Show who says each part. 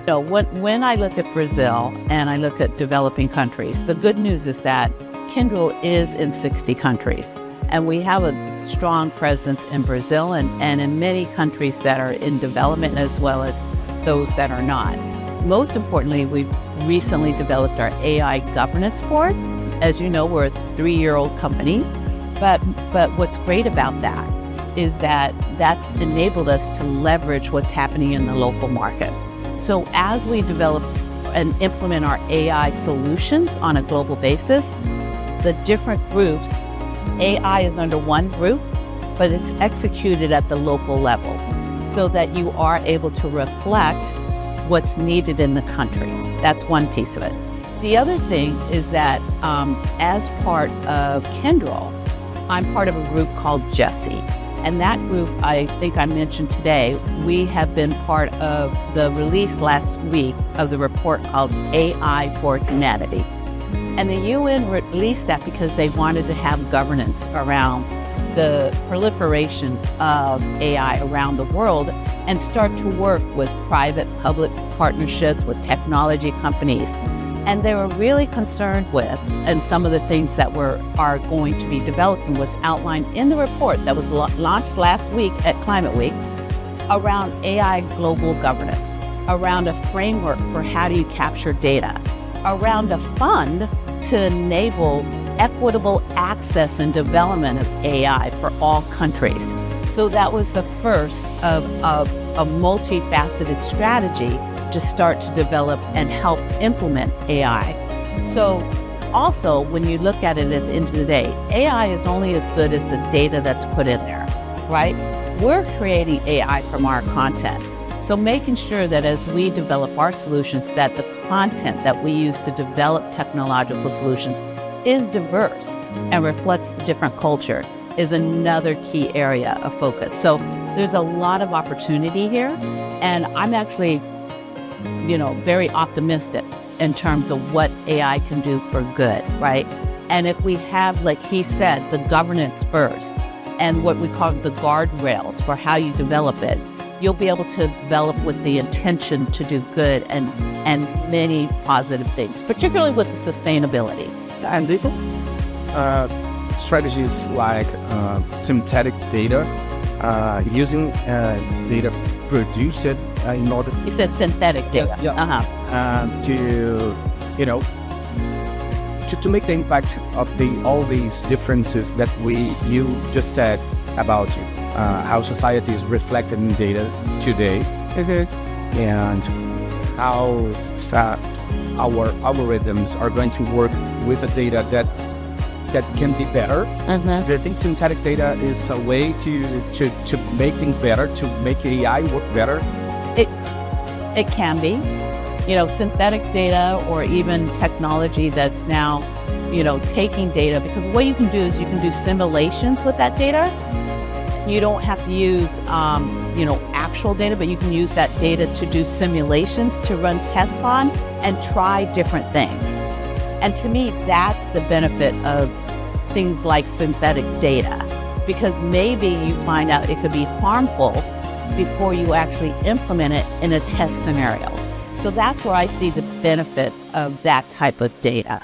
Speaker 1: When I look at Brazil and I look at developing countries, the good news is that Kyndryl is in 60 countries. And we have a strong presence in Brazil and in many countries that are in development as well as those that are not. Most importantly, we've recently developed our AI governance board. As you know, we're a 3-year-old company, but what's great about that is that that's enabled us to leverage what's happening in the local market. So as we develop and implement our AI solutions on a global basis, the different groups, AI is under one group, but it's executed at the local level so that you are able to reflect what's needed in the country. That's one piece of it. The other thing is that as part of Kyndryl, I'm part of a group called Jesse. And that group, I think I mentioned today, we have been part of the release last week of the report called AI for Humanity. And the UN released that because they wanted to have governance around the proliferation of AI around the world and start to work with private-public partnerships with technology companies. And they were really concerned with, and some of the things that are going to be developing was outlined in the report that was launched last week at Climate Week around AI global governance, around a framework for how do you capture data, around a fund to enable equitable access and development of AI for all countries. So that was the first of a multifaceted strategy to start to develop and help implement AI. So also, when you look at it at the end of the day, AI is only as good as the data that's put in there, right? We're creating AI from our content. So making sure that as we develop our solutions, that the content that we use to develop technological solutions is diverse and reflects different culture is another key area of focus. So there's a lot of opportunity here, and I'm actually very optimistic in terms of what AI can do for good, right? And if we have, like he said, the governance first and what we call the guardrails for how you develop it, you'll be able to develop with the intention to do good and many positive things, particularly with the sustainability.
Speaker 2: And strategies like synthetic data, using data produced in order.
Speaker 1: You said synthetic data.
Speaker 2: Yes, yeah. To make the impact of all these differences that you just said about how society is reflected in data today, and how our algorithms are going to work with the data that can be better. I think synthetic data is a way to make things better, to make AI work better.
Speaker 1: It can be, synthetic data or even technology that's now, taking data, because what you can do is you can do simulations with that data. You don't have to use, actual data, but you can use that data to do simulations, to run tests on and try different things. And to me, that's the benefit of things like synthetic data, because maybe you find out it could be harmful before you actually implement it in a test scenario. So that's where I see the benefit of that type of data.